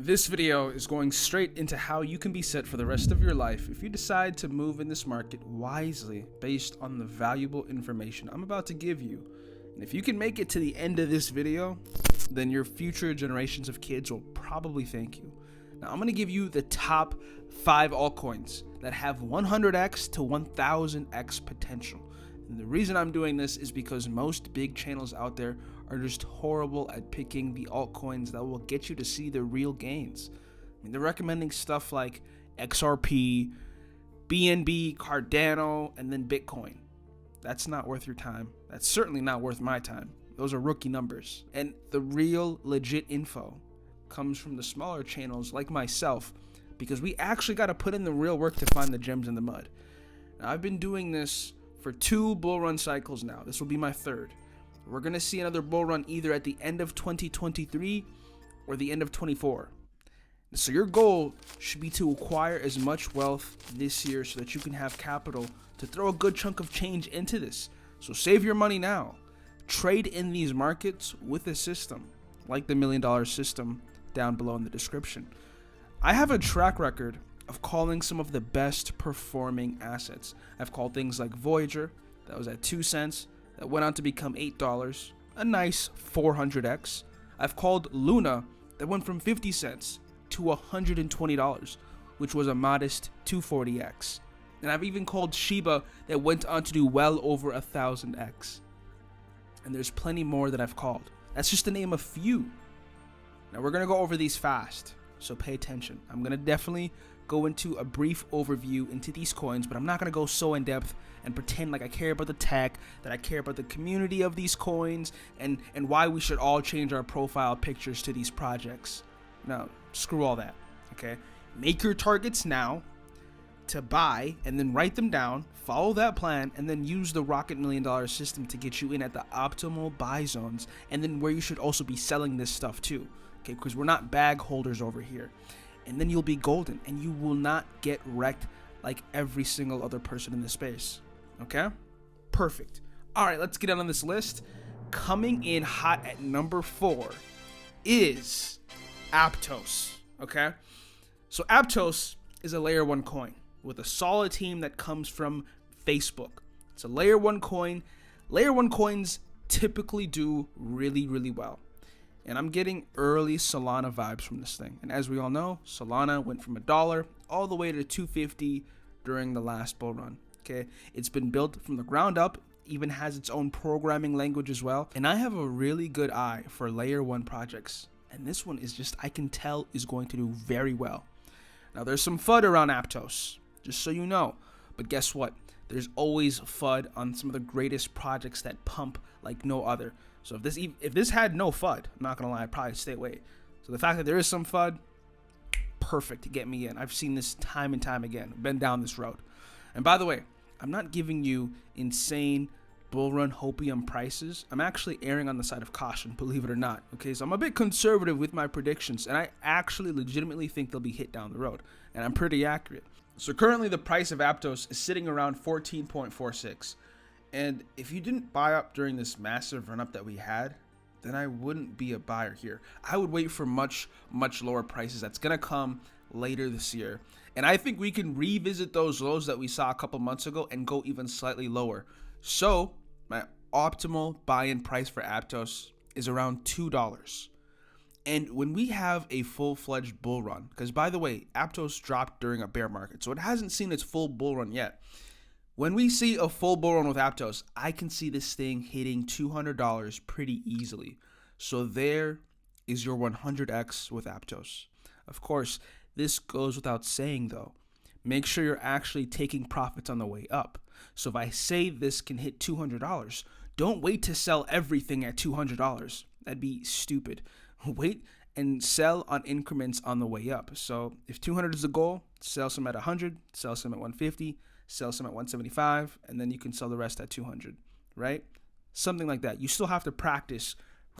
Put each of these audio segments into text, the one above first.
This video is going straight into how you can be set for the rest of your life if you decide to move in this market wisely based on the valuable information I'm about to give you. And if you can make it to the end of this video, then your future generations of kids will probably thank you. Now I'm going to give you the top 5 altcoins that have 100x to 1000x potential. And the reason I'm doing this is because most big channels out there are just horrible at picking the altcoins that will get you to see the real gains. I mean, they're recommending stuff like XRP, BNB, Cardano, and then Bitcoin. That's not worth your time. That's certainly not worth my time. Those are rookie numbers. And the real legit info comes from the smaller channels like myself, because we actually got to put in the real work to find the gems in the mud. Now, I've been doing this for 2 bull run cycles now. This will be my 3rd. We're going to see another bull run either at the end of 2023 or the end of 24. So your goal should be to acquire as much wealth this year so that you can have capital to throw a good chunk of change into this. So save your money now. Trade in these markets with a system like the $1 Million system down below in the description. I have a track record of calling some of the best performing assets. I've called things like Voyager, that was at 2 cents, that went on to become $8, a nice 400x. I've called Luna, that went from 50 cents to $120, which was a modest 240x. And I've even called Shiba, that went on to do well over 1000x. And there's plenty more that I've called. That's just to name a few. Now we're going to go over these fast, so pay attention. I'm going to definitely go into a brief overview into these coins, but I'm not going to go so in depth and pretend like I care about the tech, that I care about the community of these coins, and why we should all change our profile pictures to these projects. No, screw all that, okay? Make your targets now to buy, and then write them down, follow that plan, and then use the Rocket $1 Million system to get you in at the optimal buy zones, and then where you should also be selling this stuff too, okay? Because we're not bag holders over here. And then you'll be golden, and you will not get wrecked like every single other person in the space. Okay? Perfect. All right, let's get on this list. Coming in hot at number 4 is Aptos. Okay? So Aptos is a layer 1 coin with a solid team that comes from Facebook. It's a layer 1 coin. Layer 1 coins typically do really, really well. And I'm getting early Solana vibes from this thing. And as we all know, Solana went from $1 all the way to $2.50 during the last bull run. Okay, it's been built from the ground up, even has its own programming language as well. And I have a really good eye for layer 1 projects. And this one is just, I can tell, is going to do very well. Now there's some FUD around Aptos, just so you know. But guess what? There's always FUD on some of the greatest projects that pump like no other. So if this had no FUD, I'm not gonna lie, I'd probably stay away. So the fact that there is some FUD, perfect to get me in. I've seen this time and time again. Been down this road. And by the way, I'm not giving you insane bull run hopium prices. I'm actually erring on the side of caution, believe it or not. Okay, so I'm a bit conservative with my predictions, and I actually legitimately think they'll be hit down the road. And I'm pretty accurate. So currently the price of Aptos is sitting around 14.46. And if you didn't buy up during this massive run up that we had, then I wouldn't be a buyer here. I would wait for much, much lower prices. That's going to come later this year. And I think we can revisit those lows that we saw a couple months ago and go even slightly lower. So my optimal buy-in price for Aptos is around $2. And when we have a full-fledged bull run, because by the way, Aptos dropped during a bear market, so it hasn't seen its full bull run yet. When we see a full bull run with Aptos, I can see this thing hitting $200 pretty easily. So there is your 100x with Aptos. Of course, this goes without saying though. Make sure you're actually taking profits on the way up. So if I say this can hit $200, don't wait to sell everything at $200. That'd be stupid. Wait and sell on increments on the way up. So if 200 is the goal, sell some at 100, sell some at 150, sell some at 175, and then you can sell the rest at 200, right? Something like that. You still have to practice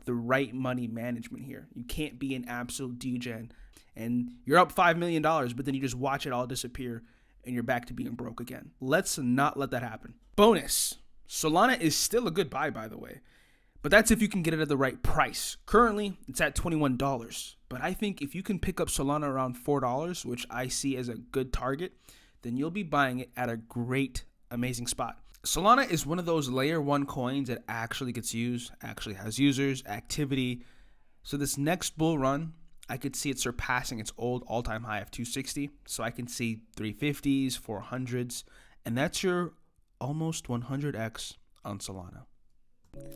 the right money management here. You can't be an absolute degen and you're up $5 million, but then you just watch it all disappear and you're back to being broke again. Let's not let that happen. Bonus. Solana is still a good buy, by the way. But that's if you can get it at the right price. Currently, it's at $21. But I think if you can pick up Solana around $4, which I see as a good target, then you'll be buying it at a great, amazing spot. Solana is one of those layer 1 coins that actually gets used, actually has users, activity. So this next bull run, I could see it surpassing its old all-time high of 260. So I can see 350s, 400s, and that's your almost 100x on Solana.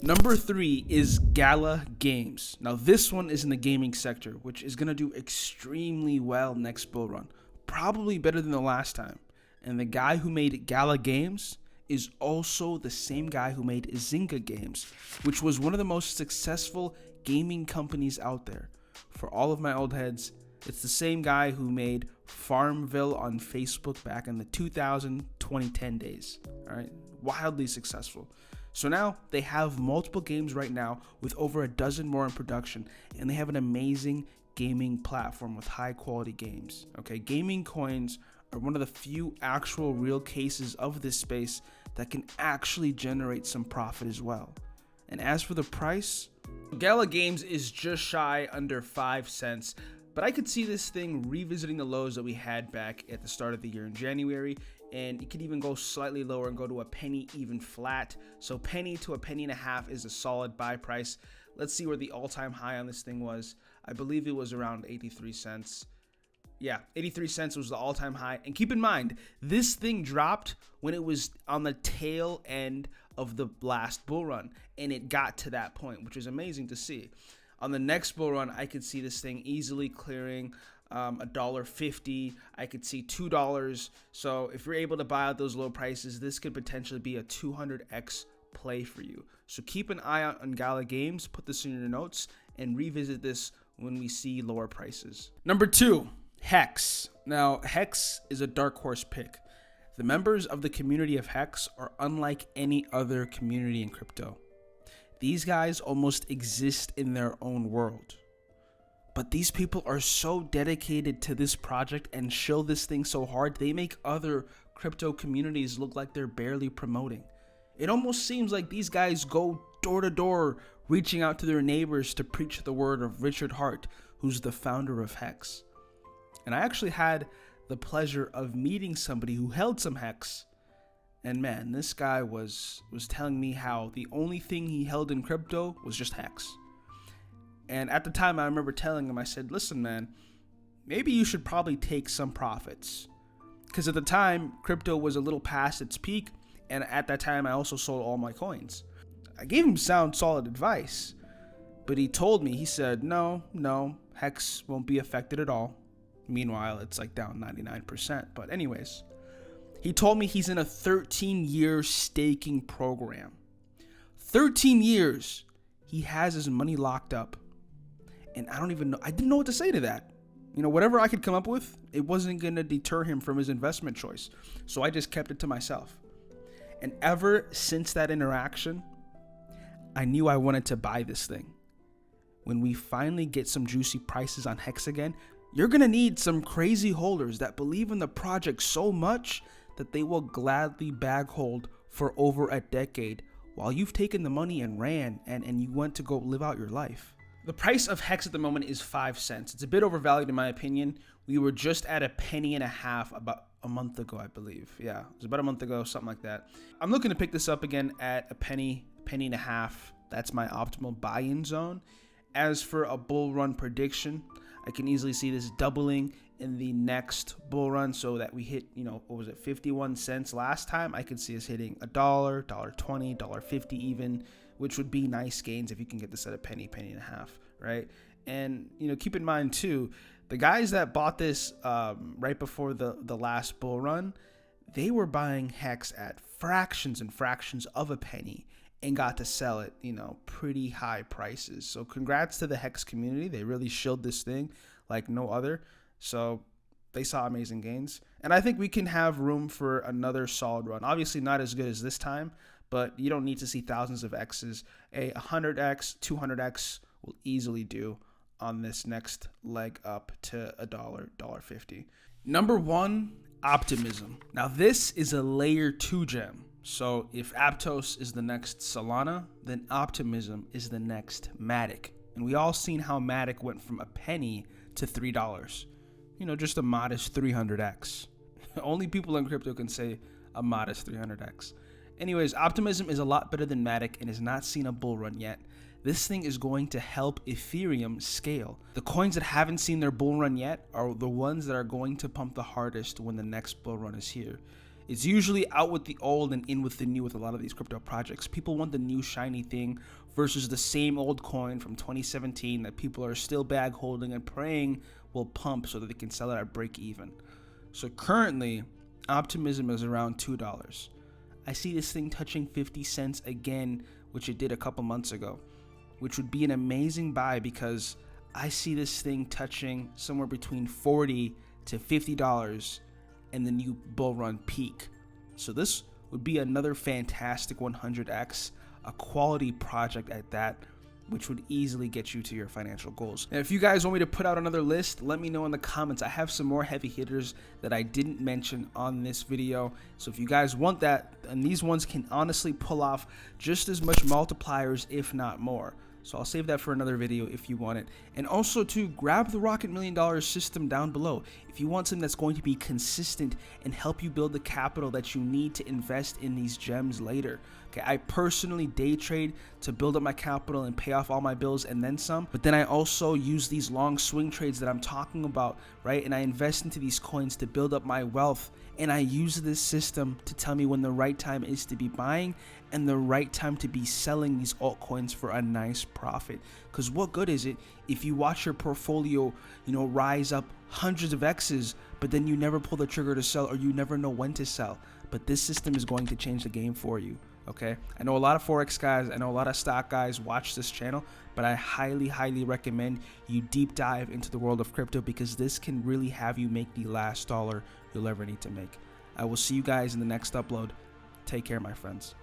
Number 3 is Gala Games. Now this one is in the gaming sector, which is going to do extremely well next bull run. Probably better than the last time. And the guy who made Gala Games is also the same guy who made Zynga Games, which was one of the most successful gaming companies out there. For all of my old heads, it's the same guy who made Farmville on Facebook back in the 2010 days. All right, wildly successful. So now they have multiple games right now with over a dozen more in production, and they have an amazing gaming platform with high quality games. Okay, gaming coins are one of the few actual real cases of this space that can actually generate some profit as well. And as for the price, Gala Games is just shy under 5 cents, but I could see this thing revisiting the lows that we had back at the start of the year in January, and it could even go slightly lower and go to a penny, even flat. So penny to a penny and a half is a solid buy price. Let's see where the all-time high on this thing was. I believe it was around 83 cents. Yeah, 83 cents was the all-time high. And keep in mind, this thing dropped when it was on the tail end of the last bull run, and it got to that point, which is amazing to see. On the next bull run, I could see this thing easily clearing $1.50. I could see $2. So if you're able to buy out those low prices, this could potentially be a 200x play for you. So keep an eye out on Gala Games. Put this in your notes and revisit this when we see lower prices. Number 2, Hex. Now, Hex is a dark horse pick. The members of the community of Hex are unlike any other community in crypto. These guys almost exist in their own world. But these people are so dedicated to this project and show this thing so hard, they make other crypto communities look like they're barely promoting. It almost seems like these guys go door to door, reaching out to their neighbors to preach the word of Richard Hart, who's the founder of Hex. And I actually had the pleasure of meeting somebody who held some Hex. And man, this guy was telling me how the only thing he held in crypto was just Hex. And at the time, I remember telling him, I said, listen, man, maybe you should probably take some profits. Because at the time, crypto was a little past its peak. And at that time, I also sold all my coins. I gave him sound, solid advice. But he told me, he said, no, Hex won't be affected at all. Meanwhile, it's like down 99%. But anyways, he told me he's in a 13-year staking program. 13 years. He has his money locked up. And I didn't know what to say to that. You know, whatever I could come up with, it wasn't going to deter him from his investment choice. So I just kept it to myself. And ever since that interaction, I knew I wanted to buy this thing. When we finally get some juicy prices on Hex again, you're going to need some crazy holders that believe in the project so much that they will gladly bag hold for over a decade while you've taken the money and ran and you went to go live out your life. The price of Hex at the moment is 5 cents. It's a bit overvalued in my opinion. We were just at a penny and a half about a month ago, I believe. Yeah, it was about a month ago, something like that. I'm looking to pick this up again at a penny and a half. That's my optimal buy-in zone. As for a bull run prediction, I can easily see this doubling in the next bull run so that we hit, what was it, 51 cents last time. I could see us hitting $1, $1.20, $1.50 even, which would be nice gains if you can get this at a penny and a half, right? And, keep in mind too, the guys that bought this right before the last bull run, they were buying Hex at fractions and fractions of a penny and got to sell it, pretty high prices. So congrats to the Hex community. They really shilled this thing like no other. So they saw amazing gains. And I think we can have room for another solid run. Obviously not as good as this time, but you don't need to see thousands of X's. A 100X, 200X will easily do on this next leg up to $1, $1.50. Number 1, Optimism. Now this is a layer 2 gem. So if Aptos is the next Solana, then Optimism is the next Matic. And we all seen how Matic went from a penny to $3. You know, just a modest 300x. Only people in crypto can say a modest 300x. Anyways, Optimism is a lot better than Matic and has not seen a bull run yet. This thing is going to help Ethereum scale. The coins that haven't seen their bull run yet are the ones that are going to pump the hardest when the next bull run is here. It's usually out with the old and in with the new with a lot of these crypto projects. People want the new shiny thing versus the same old coin from 2017 that people are still bag holding and praying will pump so that they can sell it at break even. So currently, Optimism is around $2. I see this thing touching 50 cents again, which it did a couple months ago, which would be an amazing buy because I see this thing touching somewhere between $40 to $50 and the new bull run peak. So this would be another fantastic 100x, a quality project at that, which would easily get you to your financial goals. Now, if you guys want me to put out another list, let me know in the comments. I have some more heavy hitters that I didn't mention on this video. So if you guys want that, and these ones can honestly pull off just as much multipliers, if not more. So I'll save that for another video if you want it. And also to grab the Rocket $1 Million system down below. If you want something that's going to be consistent and help you build the capital that you need to invest in these gems later. Okay, I personally day trade to build up my capital and pay off all my bills and then some. But then I also use these long swing trades that I'm talking about, right? And I invest into these coins to build up my wealth. And I use this system to tell me when the right time is to be buying and the right time to be selling these altcoins for a nice profit. Because what good is it if you watch your portfolio, rise up hundreds of X's, but then you never pull the trigger to sell or you never know when to sell? But this system is going to change the game for you. Okay, I know a lot of Forex guys, I know a lot of stock guys watch this channel, but I highly recommend you deep dive into the world of crypto because this can really have you make the last dollar you'll ever need to make. I will see you guys in the next upload. Take care, my friends.